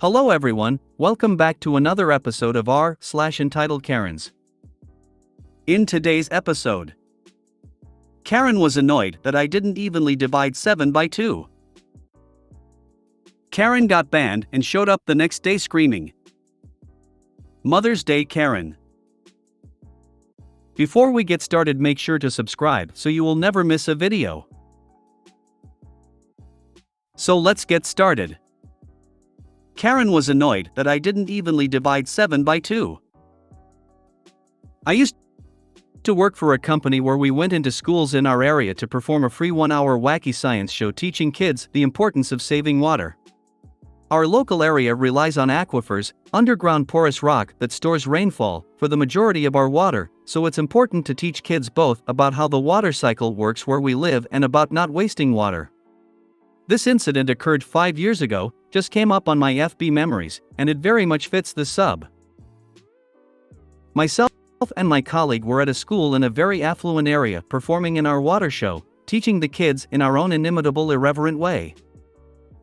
Hello everyone, welcome back to another episode of r/Entitled Karens. In today's episode, Karen was annoyed that I didn't evenly divide 7 by 2. Karen got banned and showed up the next day screaming. Mother's Day Karen. Before we get started, make sure to subscribe so you will never miss a video. So let's get started. Karen was annoyed that I didn't evenly divide 7 by 2. I used to work for a company where we went into schools in our area to perform a free 1-hour wacky science show teaching kids the importance of saving water. Our local area relies on aquifers, underground porous rock that stores rainfall, for the majority of our water, so it's important to teach kids both about how the water cycle works where we live and about not wasting water. This incident occurred 5 years ago, just came up on my FB memories, and it very much fits the sub. Myself and my colleague were at a school in a very affluent area performing in our water show, teaching the kids in our own inimitable irreverent way.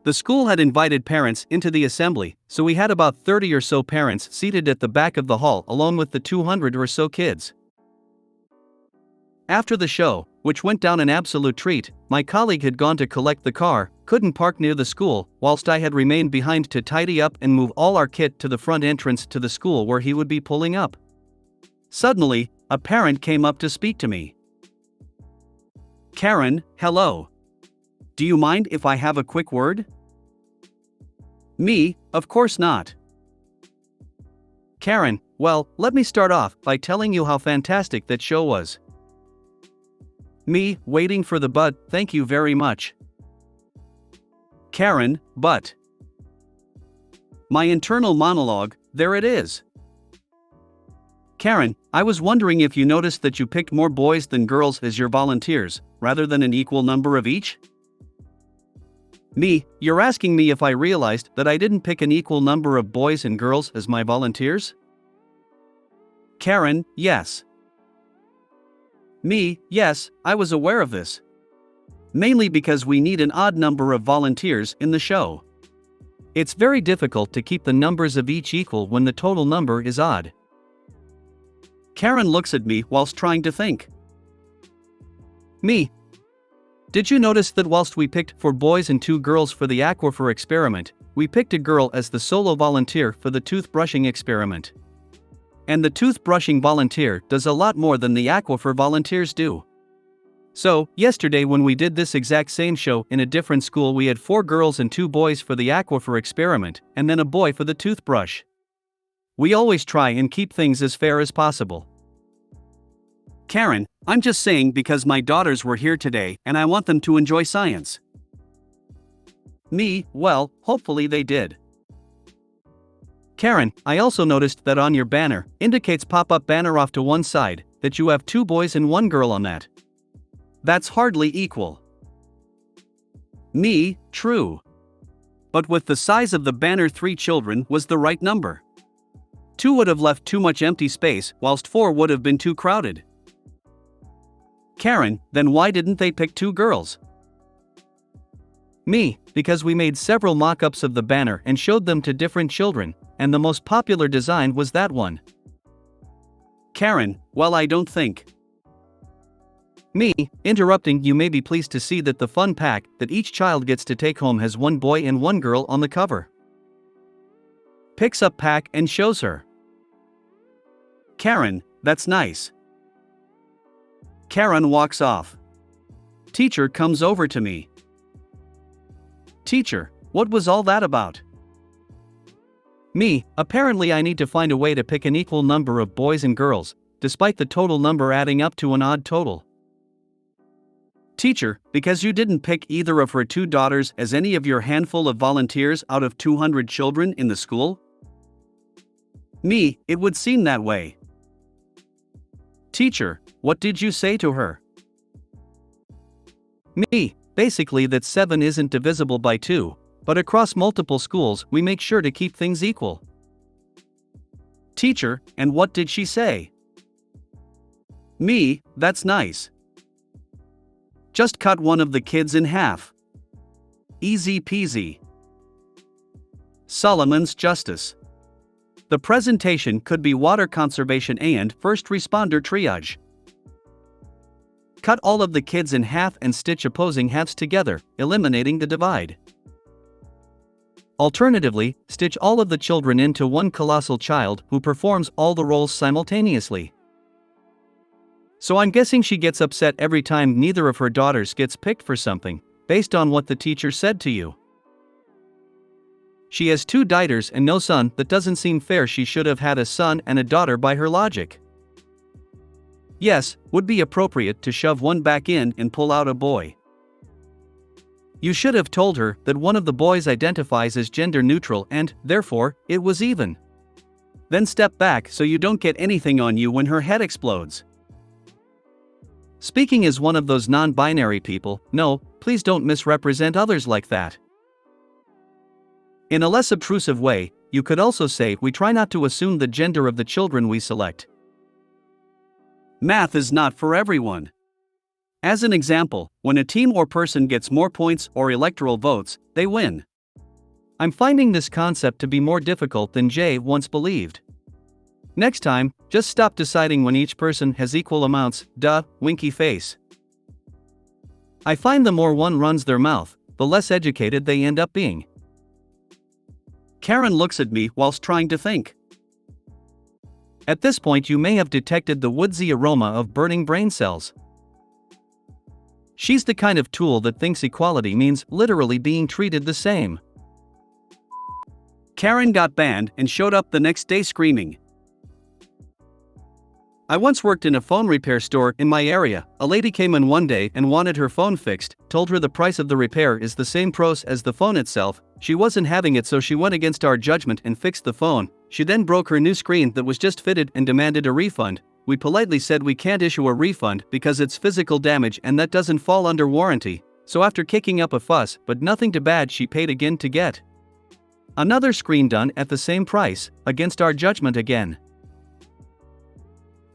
The school had invited parents into the assembly, so we had about 30 or so parents seated at the back of the hall along with the 200 or so kids. After the show, which went down an absolute treat, my colleague had gone to collect the car, couldn't park near the school, whilst I had remained behind to tidy up and move all our kit to the front entrance to the school where he would be pulling up. Suddenly, a parent came up to speak to me. Karen, hello. Do you mind if I have a quick word? Me, of course not. Karen, well, let me start off by telling you how fantastic that show was. Me, waiting for the but, thank you very much. Karen, but. My internal monologue, there it is. Karen, I was wondering if you noticed that you picked more boys than girls as your volunteers, rather than an equal number of each? Me, you're asking me if I realized that I didn't pick an equal number of boys and girls as my volunteers? Karen, yes. Me, yes, I was aware of this. Mainly because we need an odd number of volunteers in the show. It's very difficult to keep the numbers of each equal when the total number is odd. Karen looks at me whilst trying to think. Me. Did you notice that whilst we picked 4 boys and 2 girls for the aquifer experiment, we picked a girl as the solo volunteer for the toothbrushing experiment? And the toothbrushing volunteer does a lot more than the aquifer volunteers do. So, yesterday when we did this exact same show in a different school, we had 4 girls and 2 boys for the aquifer experiment, and then a boy for the toothbrush. We always try and keep things as fair as possible. Karen, I'm just saying because my daughters were here today and I want them to enjoy science. Me, well, hopefully they did. Karen, I also noticed that on your banner, indicates pop-up banner off to one side, that you have 2 boys and 1 girl on that. That's hardly equal. Me, true. But with the size of the banner, 3 children was the right number. 2 would have left too much empty space, whilst 4 would have been too crowded. Karen, then why didn't they pick 2 girls? Me, because we made several mock-ups of the banner and showed them to different children, and the most popular design was that one. Karen, well, I don't think. Me, interrupting, you may be pleased to see that the fun pack that each child gets to take home has 1 boy and 1 girl on the cover. Picks up pack and shows her. Karen, that's nice. Karen walks off. Teacher comes over to me. Teacher, what was all that about? Me, apparently I need to find a way to pick an equal number of boys and girls, despite the total number adding up to an odd total. Teacher, because you didn't pick either of her 2 daughters as any of your handful of volunteers out of 200 children in the school? Me, it would seem that way. Teacher, what did you say to her? Me, basically that 7 isn't divisible by 2, but across multiple schools we make sure to keep things equal. Teacher, and what did she say? Me, that's nice. Just cut one of the kids in half. Easy peasy. Solomon's Justice. The presentation could be water conservation and first responder triage. Cut all of the kids in half and stitch opposing halves together, eliminating the divide. Alternatively, stitch all of the children into one colossal child who performs all the roles simultaneously. So I'm guessing she gets upset every time neither of her daughters gets picked for something, based on what the teacher said to you. She has 2 daughters and no son. That doesn't seem fair. She should have had a son and a daughter by her logic. Yes, would be appropriate to shove one back in and pull out a boy. You should have told her that one of the boys identifies as gender neutral and, therefore, it was even. Then step back so you don't get anything on you when her head explodes. Speaking as one of those non-binary people, no, please don't misrepresent others like that. In a less obtrusive way, you could also say we try not to assume the gender of the children we select. Math is not for everyone. As an example, when a team or person gets more points or electoral votes, they win. I'm finding this concept to be more difficult than Jay once believed. Next time, just stop deciding when each person has equal amounts, duh, winky face. I find the more one runs their mouth, the less educated they end up being. Karen looks at me whilst trying to think. At this point you may have detected the woodsy aroma of burning brain cells. She's the kind of tool that thinks equality means literally being treated the same. Karen got banned and showed up the next day screaming. I once worked in a phone repair store in my area. A lady came in one day and wanted her phone fixed, told her the price of the repair is the same price as the phone itself. She wasn't having it, so she went against our judgment and fixed the phone. She then broke her new screen that was just fitted and demanded a refund. We politely said we can't issue a refund because it's physical damage and that doesn't fall under warranty. So after kicking up a fuss, but nothing too bad, she paid again to get another screen done at the same price, against our judgment again.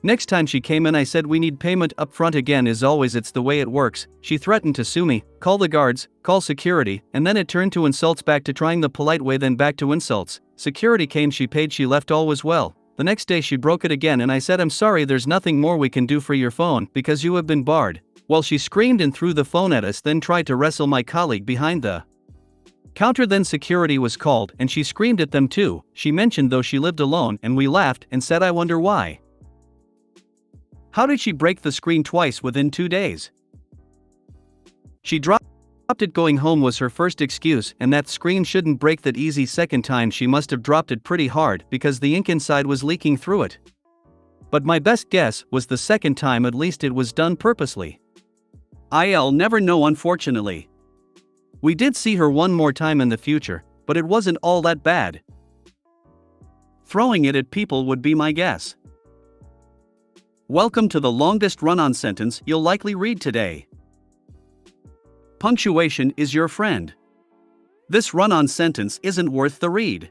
Next time she came in I said we need payment up front again. As always, it's the way it works. She threatened to sue me, call the guards, call security, and then it turned to insults, back to trying the polite way, then back to insults. Security came, she paid, she left, all was well. The next day she broke it again and I said I'm sorry, there's nothing more we can do for your phone because you have been barred. Well, she screamed and threw the phone at us, then tried to wrestle my colleague behind the counter. Then security was called and she screamed at them too. She mentioned though she lived alone and we laughed and said I wonder why. How did she break the screen twice within 2 days? She dropped it going home was her first excuse, and that screen shouldn't break that easy. Second time she must have dropped it pretty hard because the ink inside was leaking through it. But my best guess was the second time, at least it was done purposely. I'll never know, unfortunately. We did see her one more time in the future, but it wasn't all that bad. Throwing it at people would be my guess. Welcome to the longest run-on sentence you'll likely read today. Punctuation is your friend. This run-on sentence isn't worth the read.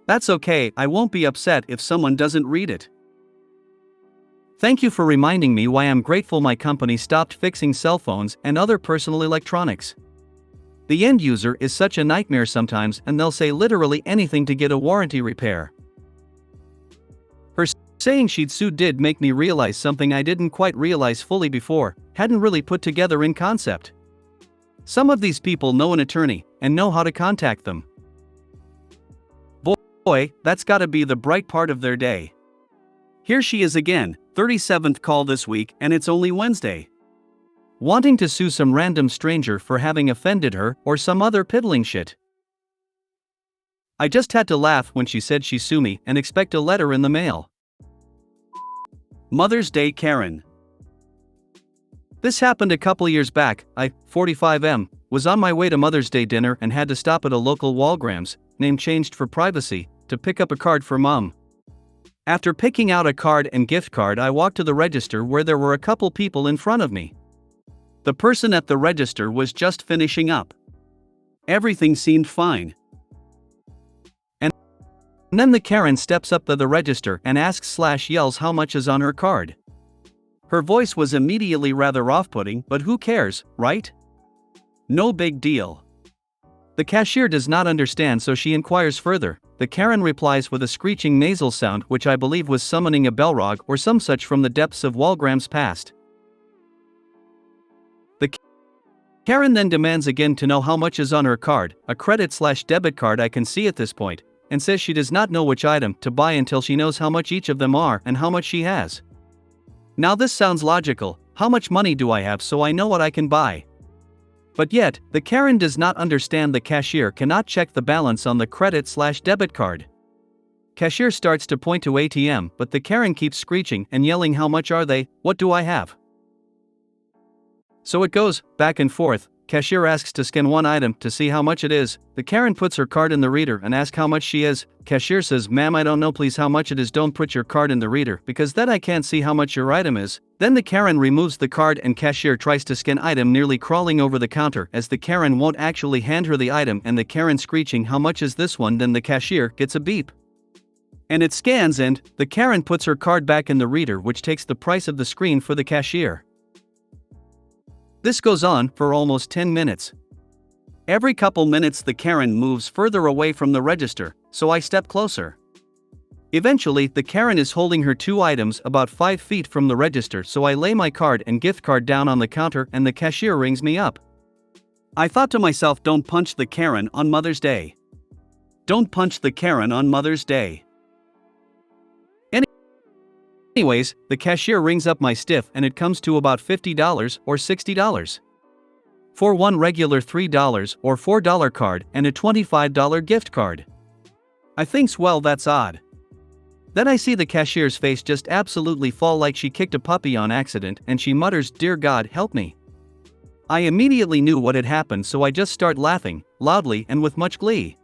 That's okay, I won't be upset if someone doesn't read it. Thank you for reminding me why I'm grateful my company stopped fixing cell phones and other personal electronics. The end user is such a nightmare sometimes, and they'll say literally anything to get a warranty repair. Her saying she'd sue did make me realize something I didn't quite realize fully before, hadn't really put together in concept. Some of these people know an attorney and know how to contact them. Boy, that's gotta be the bright part of their day. Here she is again, 37th call this week, and it's only Wednesday. Wanting to sue some random stranger for having offended her or some other piddling shit. I just had to laugh when she said she'd sue me and expect a letter in the mail. Mother's Day Karen. This happened a couple years back. I, 45M, was on my way to Mother's Day dinner and had to stop at a local Walgreens, name changed for privacy, to pick up a card for Mom. After picking out a card and gift card, I walked to the register where there were a couple people in front of me. The person at the register was just finishing up. Everything seemed fine. And then the Karen steps up to the register and asks/yells how much is on her card. Her voice was immediately rather off-putting, but who cares, right? No big deal. The cashier does not understand, so she inquires further. The Karen replies with a screeching nasal sound which I believe was summoning a Belrog or some such from the depths of Walgram's past. The Karen then demands again to know how much is on her card, a credit/debit card I can see at this point, and says she does not know which item to buy until she knows how much each of them are and how much she has. Now this sounds logical. How much money do I have so I know what I can buy? But yet, the Karen does not understand the cashier cannot check the balance on the credit/debit card. Cashier starts to point to ATM, but the Karen keeps screeching and yelling, how much are they, what do I have? So it goes back and forth. Cashier asks to scan one item to see how much it is. The Karen puts her card in the reader and asks how much she is. Cashier says, ma'am, I don't know, please, how much it is. Don't put your card in the reader because then I can't see how much your item is. Then the Karen removes the card and cashier tries to scan item, nearly crawling over the counter as the Karen won't actually hand her the item, and the Karen screeching, how much is this one? Then the cashier gets a beep. And it scans and the Karen puts her card back in the reader, which takes the price of the screen for the cashier. This goes on for almost 10 minutes. Every couple minutes the Karen moves further away from the register, so I step closer. Eventually, the Karen is holding her two items about 5 feet from the register, so I lay my card and gift card down on the counter and the cashier rings me up. I thought to myself, don't punch the Karen on Mother's Day. Don't punch the Karen on Mother's Day. Anyways, the cashier rings up my stiff and it comes to about $50 or $60. For one regular $3 or $4 card and a $25 gift card. I thinks, well, that's odd. Then I see the cashier's face just absolutely fall like she kicked a puppy on accident, and she mutters, dear God, help me. I immediately knew what had happened, so I just start laughing, loudly and with much glee.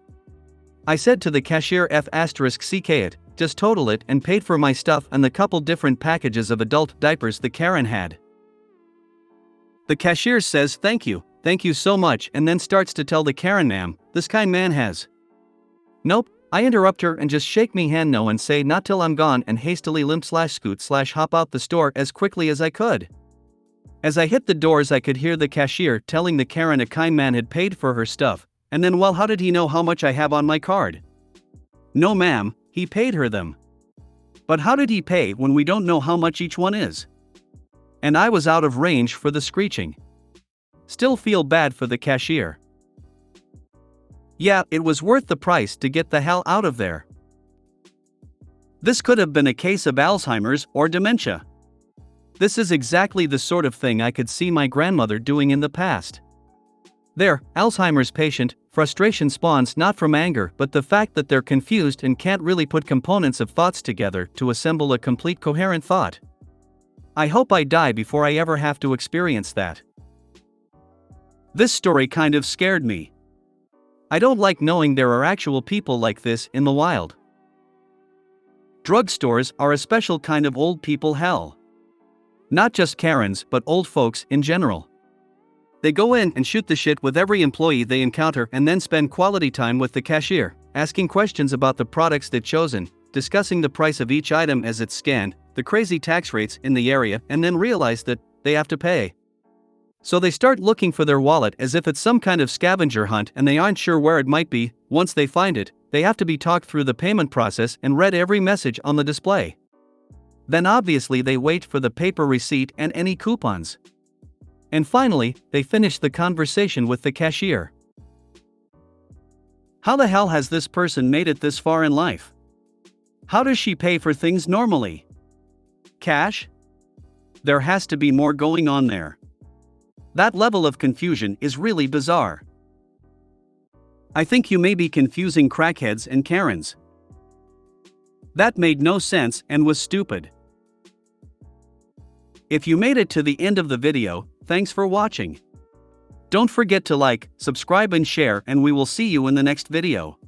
I said to the cashier, F***ck it, just total it, and paid for my stuff and the couple different packages of adult diapers the Karen had. The cashier says, thank you so much, and then starts to tell the Karen, ma'am, this kind man has. Nope, I interrupt her and just shake me hand no and say not till I'm gone, and hastily limp/scoot/hop out the store as quickly as I could. As I hit the doors I could hear the cashier telling the Karen a kind man had paid for her stuff, and then, well, how did he know how much I have on my card? No ma'am, he paid her them. But how did he pay when we don't know how much each one is? And I was out of range for the screeching. Still feel bad for the cashier. Yeah, it was worth the price to get the hell out of there. This could have been a case of Alzheimer's or dementia. This is exactly the sort of thing I could see my grandmother doing in the past. There, Alzheimer's patient, frustration spawns not from anger but the fact that they're confused and can't really put components of thoughts together to assemble a complete coherent thought. I hope I die before I ever have to experience that. This story kind of scared me. I don't like knowing there are actual people like this in the wild. Drugstores are a special kind of old people hell. Not just Karens but old folks in general. They go in and shoot the shit with every employee they encounter and then spend quality time with the cashier, asking questions about the products they've chosen, discussing the price of each item as it's scanned, the crazy tax rates in the area, and then realize that they have to pay. So they start looking for their wallet as if it's some kind of scavenger hunt and they aren't sure where it might be. Once they find it, they have to be talked through the payment process and read every message on the display. Then obviously they wait for the paper receipt and any coupons. And finally, they finish the conversation with the cashier. How the hell has this person made it this far in life? How does she pay for things normally? Cash? There has to be more going on there. That level of confusion is really bizarre. I think you may be confusing crackheads and Karens. That made no sense and was stupid. If you made it to the end of the video, thanks for watching. Don't forget to like, subscribe and share, and we will see you in the next video.